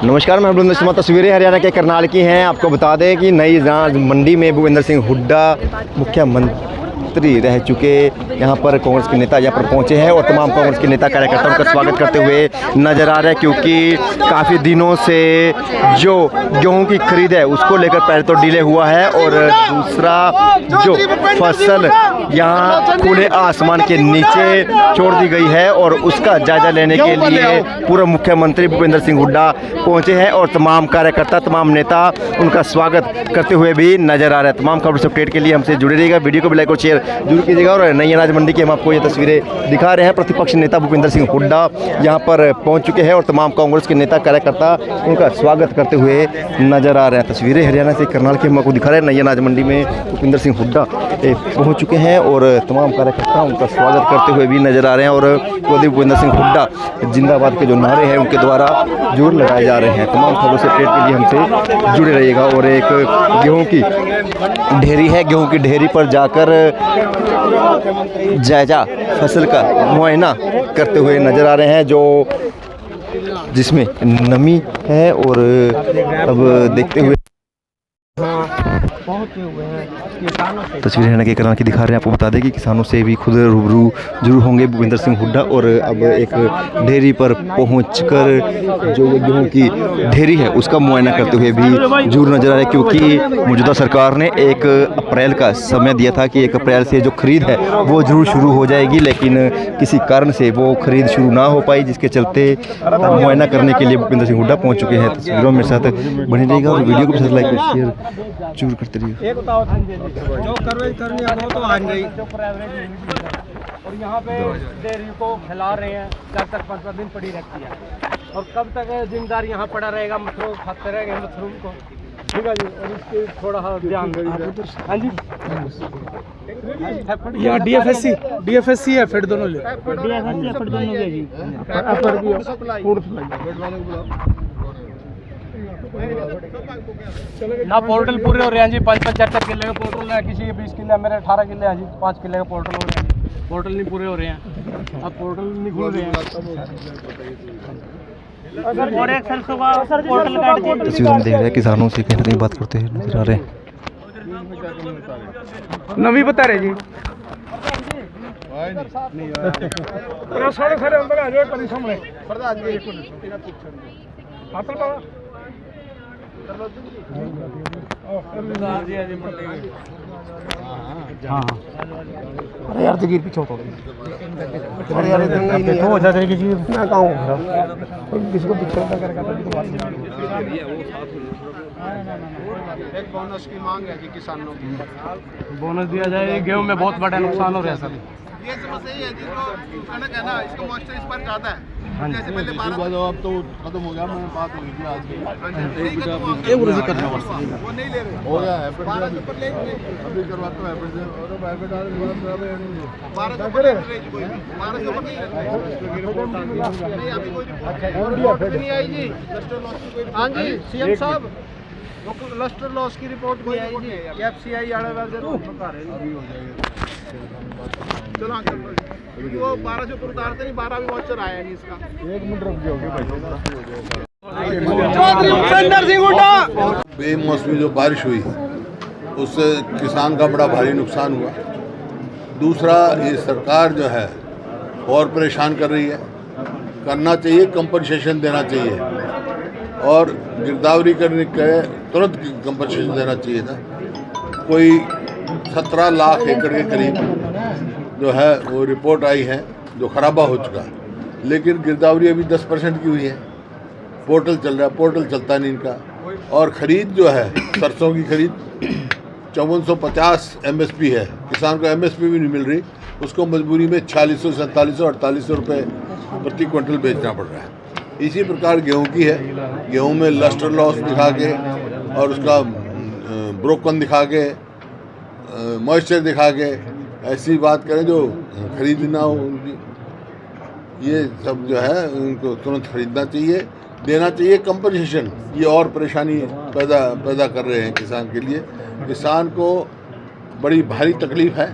नमस्कार, मैं अब्दुल। तस्वीरें हरियाणा के करनाल की हैं। आपको बता दें कि नई जांच मंडी में भूपेंद्र सिंह हुड्डा मुख्यमंत्री रह चुके यहाँ पर कांग्रेस के नेता यहाँ पर पहुँचे हैं और तमाम कांग्रेस के नेता कार्यकर्ताओं का स्वागत करते हुए नज़र आ रहे हैं, क्योंकि काफ़ी दिनों से जो गेहूं की खरीद है उसको लेकर पहले तो डिले हुआ है और दूसरा जो फसल यहाँ खुले आसमान के नीचे छोड़ दी गई है और उसका जायजा लेने के लिए पूर्व मुख्यमंत्री भूपेंद्र सिंह हुड्डा पहुंचे हैं और तमाम कार्यकर्ता, तमाम नेता उनका स्वागत करते हुए भी नजर आ रहे हैं। तमाम खबर से अपडेट के लिए हमसे जुड़े रहिएगा, वीडियो को भी लाइक और शेयर जरूर कीजिएगा। और नई अनाज मंडी की हम आपको ये तस्वीरें दिखा रहे हैं। प्रतिपक्ष नेता भूपेंद्र सिंह हुड्डा यहाँ पर पहुँच चुके हैं और तमाम कांग्रेस के नेता कार्यकर्ता उनका स्वागत करते हुए नजर आ रहे हैं। तस्वीरें हरियाणा से करनाल की हम आपको दिखा रहे हैं। नई अनाज मंडी में भूपेंद्र सिंह हुड्डा पहुँच चुके हैं और तमाम कार्यकर्ता उनका स्वागत करते हुए भी नजर आ रहे हैं। और भूपेंद्र सिंह हुड्डा जिंदाबाद के जो नारे हैं उनके द्वारा जोर लगाए जा रहे हैं। तमाम खबरों से अपडेट के लिए हमसे जुड़े रहिएगा। और एक गेहूं की ढेरी है, गेहूं की ढेरी पर जाकर जायजा फसल का मुआयना करते हुए नजर आ रहे हैं, जो जिसमें नमी है। और अब देखते हुए तस्वीरें हरियाणा के करनाल की दिखा रहे हैं। आपको बता दें कि किसानों से भी खुद रूबरू जरूर होंगे भूपेंद्र सिंह हुड्डा और अब एक ढेरी पर पहुंचकर जो गेहूं की ढेरी है उसका मुआयना करते हुए भी जरूर नजर आ रहे हैं, क्योंकि मौजूदा सरकार ने 1 अप्रैल का समय दिया था कि 1 अप्रैल से जो खरीद है वो जरूर शुरू हो जाएगी, लेकिन किसी कारण से वो खरीद शुरू ना हो पाई, जिसके चलते मुआयना करने के लिए भूपेंद्र सिंह हुड्डा पहुँच चुके हैं। तस्वीरों में साथ बने रहेगा और वीडियो को भी लाइक और शेयर जरूर करते रहिए। जो करनी है वो तो आ गई और यहाँ पे डेयरी को खिला रहे हैं जब तक 15 दिन पड़ी रहती है। और कब तक जिम्मेदार यहाँ पड़ा रहेगा, मशरूम खाते रहेंगे मशरूम को। ठीक है जी, और इसके थोड़ा ध्यान। हाँ जी, यहाँ डीएफएससी है, फिर दोनों ले ना पोर्टल पूरे हो रहे हैं जी। 5-5 किले का पोर्टल है, किसी के 20 किले, मेरे 18 किले हैं जी। 5 किले का पोर्टल हो रहे हैं, पोर्टल नहीं पूरे हो रहे हैं। अब पोर्टल नहीं खुल रहे हैं। तस्वीर में देख रहे हैं किसानों से कहीं ना कहीं बात करते हुए नजर आ रहे हैं। नवी बता रहे जी अरे यार जगीर पीछे अरे यार हो जाते किसी मैं कहूँ किसी को पीछे एक बोनस की मांग है कि किसानों की बोनस दिया जाए। गेहूं में बहुत बड़ा नुकसान हो रहा है सर। ये समस्या है जिसको कनक है ना, इसका मॉइस्चर इस पर ज्यादा है। जैसे पहले अब तो खत्म हो गया, मैंने बात हुई थी आज के वो नहीं ले रहे हो गया है अभी करवाता है हाँ जी सीएम साहब लस्टर लॉस की रिपोर्ट भी आई जी। एफसीआई चलो वो 1200 पर उतारते नहीं, 12 भी वॉचर आया नहीं इसका। 1 मिनट रुक जाओगे। बेमौसमी जो बारिश हुई उससे किसान का बड़ा भारी नुकसान हुआ। दूसरा, ये सरकार जो है और परेशान कर रही है। करना चाहिए, कंपनसेशन देना चाहिए और गिरदावरी करने के तुरंत कंपनसेशन देना चाहिए था। कोई 17 लाख एकड़ के करीब जो है वो रिपोर्ट आई है जो खराबा हो चुका है, लेकिन गिरदावरी अभी 10% की हुई है। पोर्टल चल रहा है, पोर्टल चलता नहीं इनका। और ख़रीद जो है सरसों की खरीद 5450 MSP है, किसान को MSP भी नहीं मिल रही, उसको मजबूरी में 4600, 4700, 4800 रुपये प्रति क्विंटल बेचना पड़ रहा है। इसी प्रकार गेहूं की है। गेहूं में लस्टर लॉस दिखा के और उसका ब्रोकन दिखा के, मॉइस्चर दिखा के ऐसी बात करें जो खरीद ना हो उनकी। ये सब जो है उनको तुरंत खरीदना चाहिए, देना चाहिए कंपनसेशन। ये और परेशानी पैदा कर रहे हैं किसान के लिए। किसान को बड़ी भारी तकलीफ है।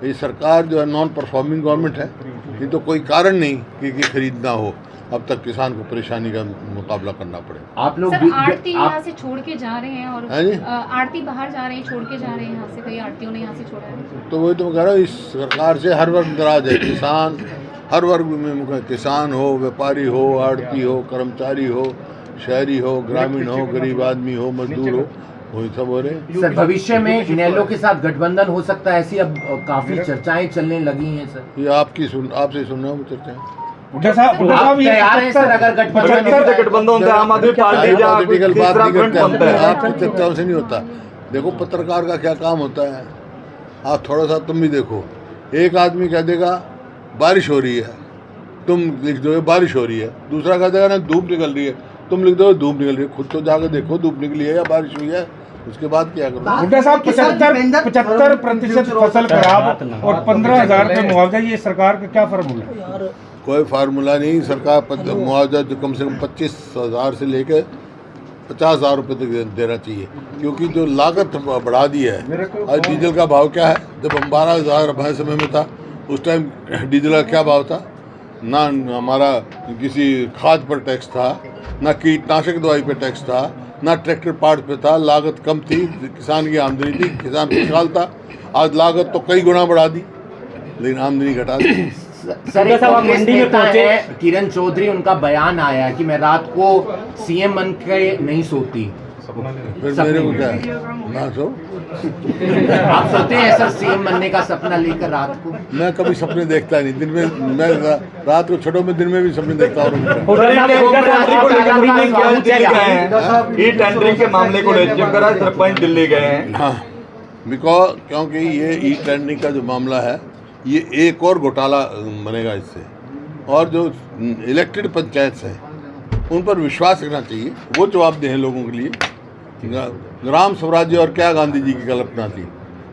ये सरकार जो है नॉन परफॉर्मिंग गवर्नमेंट है, ये तो कोई कारण नहीं कि खरीद ना हो। अब तक किसान को परेशानी का मुकाबला करना पड़ेगा। आप लोग सर आड़ती यहाँ से छोड़ के जा रहे हैं और हैं जी? आड़ती बाहर जा रहे हैं, छोड़ के जा रहे हैं यहाँ से, कई आड़तियों ने यहाँ से छोड़ा है। तो वही तो मैं कह रहा हूँ, इस सरकार से हर वर्ग नाराज है। किसान, हर वर्ग में, किसान हो, व्यापारी हो, आड़ती हो, कर्मचारी हो, शहरी हो, ग्रामीण हो, गरीब आदमी हो, मजदूर हो, वही सब हो रहे। सर भविष्य में इनेलो के साथ गठबंधन हो सकता है, ऐसी अब काफी चर्चाएं चलने लगी हैं सर। ये आपसे सुन रहा हूँ चर्चाएं। आप तैयार हैं सर अगर गठबंधन होता है आम आदमी पार्टी या पॉलिटिकल बात नहीं करते बनता हैं, है। आपकी चर्चाओं से नहीं होता। देखो पत्रकार का क्या काम होता है, आप थोड़ा सा तुम भी देखो, एक आदमी कह देगा बारिश हो रही है, तुम लिख दोगे बारिश हो रही है, दूसरा कह देगा ना धूप निकल रही है, तुम लिख दोगे धूप निकल रही है। खुद तो जाकर देखो धूप निकली है या बारिश हुई है, उसके बाद क्या करो। हुड्डा साहब 75% फसल खराब और 15,000 रुपये मुआवजा, ये सरकार का क्या फार्मूला है? कोई फार्मूला नहीं। सरकार मुआवजा जो कम से कम 25,000 से लेकर 50,000 रुपये तक देना चाहिए, क्योंकि जो लागत बढ़ा दी है। आज डीजल का भाव क्या है? जब हम 12,000 रुपये समय में था, उस टाइम डीजल का क्या भाव था? ना हमारा किसी खाद पर टैक्स था, ना कीटनाशक दवाई पर टैक्स था, ना ट्रैक्टर पार्ट पे था। लागत कम थी, किसान की आमदनी थी, किसान खुशहाल था। आज लागत तो कई गुना बढ़ा दी, लेकिन आमदनी घटा दी। सर एक कांग्रेस नेता है किरण चौधरी, उनका बयान आया है कि मैं रात को सीएम बन के नहीं सोती। फिर मेरे को क्या है, ना सो। आप सोते हैं सर सीएम बनने का सपना लेकर रात को? मैं कभी सपने देखता नहीं, दिन में मैं रात को छोड़ो, मैं दिन में भी सपने देखता हूँ। ई टेंडरिंग के मामले को लेकर सरपंच दिल्ली गए हैं। हाँ, क्योंकि ये ई टेंडरिंग का जो मामला है, ये एक और घोटाला बनेगा इससे। और जो इलेक्टेड पंचायत हैं उन पर विश्वास रखना चाहिए, वो जवाबदेह हैं लोगों के लिए। ग्राम स्वराज्य और क्या गांधी जी की कल्पना थी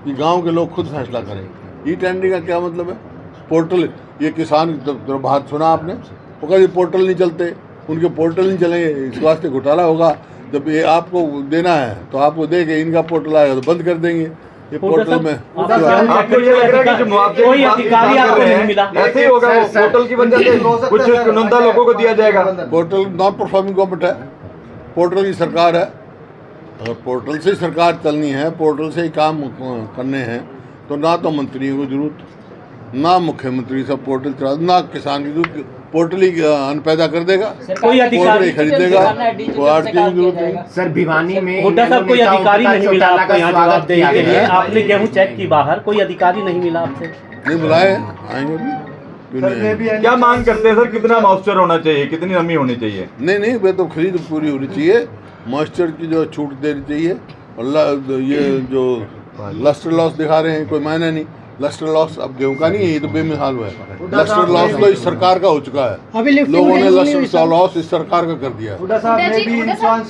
कि गांव के लोग खुद फैसला करें। ई टेंडरिंग का क्या मतलब है? पोर्टल, ये किसान बात सुना आपने, वो कहा ये पोर्टल नहीं चलते, उनके पोर्टल नहीं चलेंगे, इस वास्ते घोटाला होगा। जब ये आपको देना है तो आपको दे के इनका पोर्टल आएगा तो बंद कर देंगे ये पोर्टल में। आपको ये लग रहा है कि जो मुआवजे कोई अधिकारी आपको नहीं मिला? ऐसे ही होगा, वो पोर्टल की वजह से कुछ चुनिंदा लोगों को दिया जाएगा। पोर्टल नॉन परफॉर्मिंग गवर्नमेंट है, पोर्टल की सरकार है। अगर पोर्टल से सरकार चलनी है, पोर्टल से ही काम करने हैं, तो ना तो मंत्रियों को जरूरत, ना मुख्यमंत्री सब पोर्टल चला, ना किसान की जरूरत। पोर्टल ही अन्न पैदा कर देगा, कोई पोर्टल ही खरीदेगा, वो आड़ती की जरूरत नहीं। सर भिवानी में हुड्डा साहब कोई अधिकारी नहीं मिला आपको यहाँ जवाब देने के लिए? आपने गेहूं चेक की बाहर, कोई अधिकारी नहीं मिला आपसे? नहीं बुलाए, आएंगे भी, क्यों नहीं आएंगे? क्या मांग करते हैं सर? कितना मॉइस्चर होना चाहिए, कितनी नमी होनी चाहिए? नहीं, वे तो खरीद पूरी होनी चाहिए, मॉइस्चर की जो छूट देनी चाहिए। और ये जो लस्टर लॉस दिखा रहे हैं, कोई मायने नहीं। लस्टर लॉस अब गेहूं का नहीं है, ये तो बेमिसाल हुआ है। लस्टर लॉस तो इस सरकार का हो चुका है, लोगों ने लस्टर लॉस इस सरकार का कर दिया है। हुड्डा साहब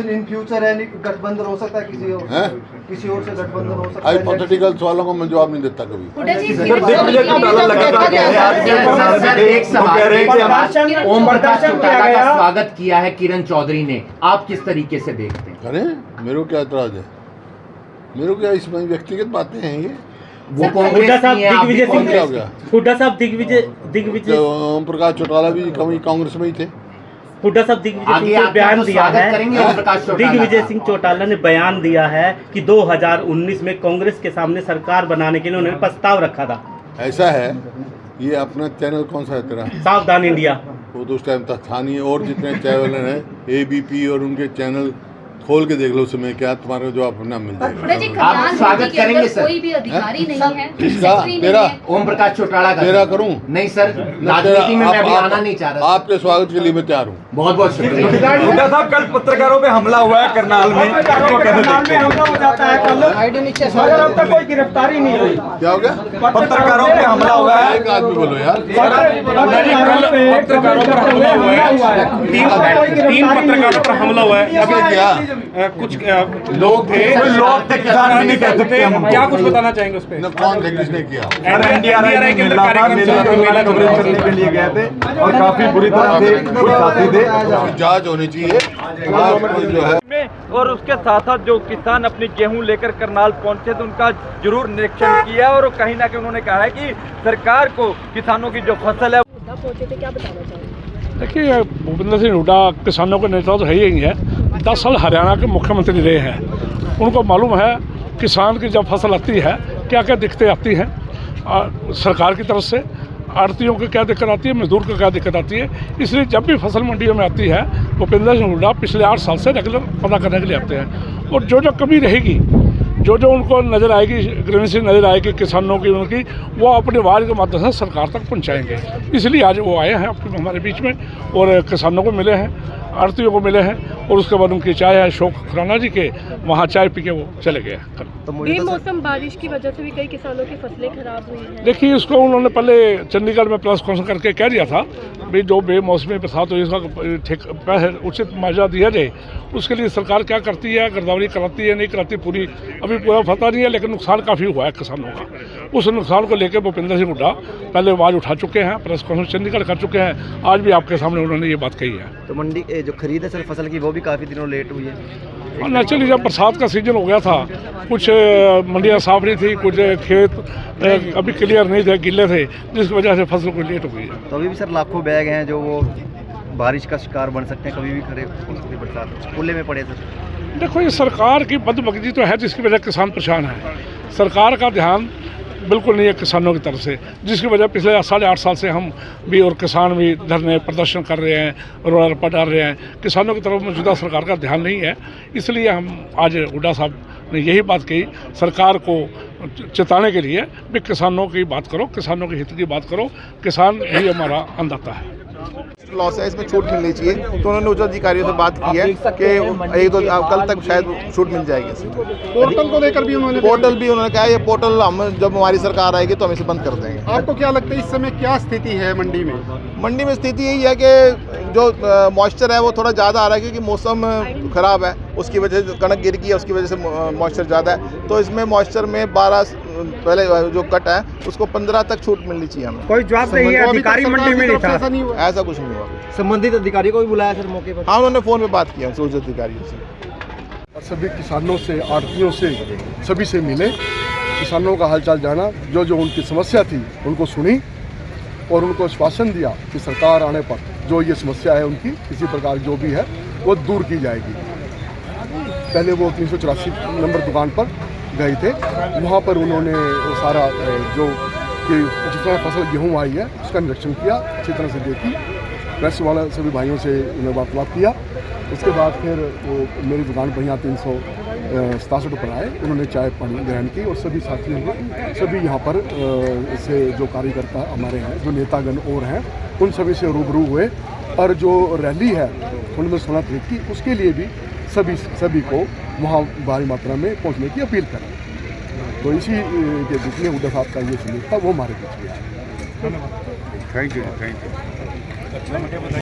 इन फ्यूचर है गठबंधन हो सकता है, किसी और हैं? किसी और से गठबंधन हो सकता है। हाइपोथेटिकल सवालों का मैं जवाब नहीं देता कभी। हुड्डा जी ओम प्रकाश चौटाला का स्वागत किया है किरण चौधरी ने, आप किस तरीके से देखते हैं? करें, मेरे को क्या एतराज है? मेरे को क्या, इसमें व्यक्तिगत बातें हैं ये। वो हुड्डा कांग्रेस साहब की है, आप भी दिग्विजय क्या हो कांग्रेस गया? की। हुड्डा साहब दिग्विजय ओम प्रकाश चौटाला भी कांग्रेस में ही थे। हुड्डा साहब दिग्विजय आगे सिंह को आप बयान तो दिया स्वागत है। करेंगे ओम प्रकाश चौटाला दिग्विजय का? सिंह चौटाला ने बयान दिया है कि 2019 में कांग्रेस के सामने सरकार बनाने के लिए उन्होंने प्रस्ताव रखा था। ऐसा है, ये अपना चैनल कौन सा है तेरा? सावधान इंडिया। वो तो उस टाइम तक था नहीं, और जितने चैनल हैं ABP और उनके चैनल खोल के देख लो, उसमें क्या तुम्हारा जवाब अपना मिल हुड्डा जी जाएगा। आप खलियान स्वागत मंडी के करेंगे अंदर सर? कोई भी अधिकारी नहीं है, किसका? सेक्रेटरी नहीं तेरा? है। ओम प्रकाश चौटाला का मेरा करूं? नहीं सर, राजनीति में मैं अभी आना नहीं चाह रहा। आपके स्वागत के लिए मैं तैयार हूँ। बहुत बहुत शुक्रिया। हुड्डा साहब कल पत्रकारों पे हमला हुआ है करनाल में, इसको कैसे देखते हैं? हमला हो जाता है कल, मगर अब तक कोई गिरफ्तारी नहीं हुई। क्या हो गया? पत्रकारों पे हमला हुआ है। एक आदमी बोलो यार। पत्रकारों पर हमला हुआ है, 3 पत्रकारों पर हमला हुआ है। किसने किया? कुछ लोग थे, लोग थे, किसान नहीं कह सकते हम। क्या कुछ बताना चाहेंगे उस न कौन थे, किसने किया? NDRI के मेला था, मेले का मेला कवरेज करने के लिए गए थे और काफी बुरी तरह से कुछ साथी थे। उसकी जांच होनी चाहिए। आपको जो है और उसके साथ साथ जो किसान अपनी गेहूं लेकर करनाल पहुंचे तो उनका जरूर निरीक्षण किया और कहीं ना कहीं उन्होंने कहा है कि सरकार को किसानों की जो फसल है पहुंचे थे, क्या बताना चाहेंगे? देखिए, भूपेंद्र सिंह हुड्डा किसानों के नेता तो है ही है। 10 साल हरियाणा के मुख्यमंत्री रहे हैं। उनको मालूम है किसान की जब फसल आती है क्या क्या दिक्कतें आती हैं सरकार की तरफ से, आड़तियों की क्या दिक्कत आती है, मजदूर को क्या दिक्कत आती है। इसलिए जब भी फसल मंडियों में आती है भूपेंद्र सिंह हुड्डा पिछले 8 साल से रेगुलर पता करने के लिए आते हैं। और जो कमी रहेगी, जो उनको नज़र आएगी, ग्रीवेंसी नज़र आएगी किसानों की, उनकी, वो अपने वार्ड के माध्यम से सरकार तक पहुंचाएंगे। इसलिए आज वो आए हैं हमारे बीच में और किसानों को मिले हैं, आड़तियों को मिले हैं और उसके बाद उनकी चाय है अशोक खुराना जी के, वहाँ चाय पी के वो चले गए। बेमौसम बारिश की वजह से भी कई किसानों की फसलें खराब हुई हैं। देखिए, इसको उन्होंने पहले चंडीगढ़ में प्रेस कॉन्फ्रेंस करके कह दिया था भाई जो बेमौसमी बरसात हुई इसका उचित मुआवजा दिया जाए। उसके लिए सरकार क्या करती है, गिरदावरी कराती है नहीं कराती अभी पूरा पता नहीं है, लेकिन नुकसान काफ़ी हुआ है किसानों का। उस नुकसान को लेकर भूपेंद्र सिंह हुड्डा पहले आवाज़ उठा चुके हैं, प्रेस कॉन्फ्रेंस चंडीगढ़ कर चुके हैं, आज भी आपके सामने उन्होंने ये बात कही है। तो मंडी जो खरीद है सर फसल की वो भी काफ़ी दिनों लेट हुई है। नेचुरली जब बरसात का सीजन हो गया था, कुछ मंडियाँ साफ नहीं थी, कुछ खेत अभी क्लियर नहीं थे, गिले थे, जिसकी वजह से फसल को लेट हो गई है। तो अभी भी सर लाखों बैग हैं जो वो बारिश का शिकार बन सकते हैं, कभी भी खड़े बरसात खुले में पड़े सर। देखो, ये सरकार की बदमगजी तो है जिसकी वजह किसान परेशान है। सरकार का ध्यान बिल्कुल नहीं है किसानों की तरफ से, जिसकी वजह पिछले 8.5 साल से हम भी और किसान भी धरने प्रदर्शन कर रहे हैं, रोड पर डाल रहे हैं। किसानों की तरफ मौजूदा सरकार का ध्यान नहीं है, इसलिए हम आज हुड्डा साहब ने यही बात कही सरकार को चेताने के लिए भी किसानों की बात करो, किसानों के हित की बात करो, किसान ही हमारा अन्नदाता है। लॉस है, इसमें छूट मिलनी चाहिए। तो उन्होंने उच्च अधिकारियों से बात की है कि 1-2 कल तक शायद छूट मिल जाएगी। पोर्टल को लेकर भी उन्होंने कहा ये पोर्टल हम जब हमारी सरकार आएगी तो हम इसे बंद कर देंगे। आपको क्या लगता है इस समय क्या स्थिति है मंडी में? मंडी में स्थिति यही है कि जो मॉइस्चर है वो थोड़ा ज़्यादा आ रहा है क्योंकि मौसम ख़राब है, उसकी वजह से कणक गिर गई है, उसकी वजह से मॉइस्चर ज़्यादा है। तो इसमें मॉइस्चर में 12 पहले जो कट है उसको 15 तक छूट मिलनी चाहिए हमें। कोई जवाब नहीं है, अधिकारी मंडी में नहीं था, ऐसा कुछ नहीं हुआ। संबंधित अधिकारी को भी बुलाया सर मौके पर? हाँ, उन्होंने फ़ोन पे बात की हमसे, उच्च अधिकारियों से। सभी किसानों से, आड़तियों से, सभी से मिले, किसानों का हालचाल जाना, जो उनकी समस्या थी उनको सुनी और उनको आश्वासन दिया कि सरकार आने पर जो ये समस्या है उनकी किसी प्रकार जो भी है वो दूर की जाएगी। पहले वो 384 नंबर दुकान पर गए थे, वहाँ पर उन्होंने सारा जो कि जितना फसल गेहूँ आई है उसका निरीक्षण किया, अच्छी तरह से देखी, प्रेस वाला सभी भाइयों से उन्होंने वार्तालाप किया। उसके बाद फिर वो मेरी दुकान पर यहाँ 367 पर आए, उन्होंने चाय पानी ग्रहण की और सभी साथियों को, सभी यहाँ पर से जो कार्यकर्ता हमारे हैं, जो नेतागण और हैं, उन सभी से रूबरू हुए और जो रैली है 16 तारीख की उसके लिए भी सभी को वहाँ भारी मात्रा में पहुँचने की अपील करें। तो इसी के बीच में हुड्डा साहब का ये संदेश था, वो हमारे बीच में। Thank you.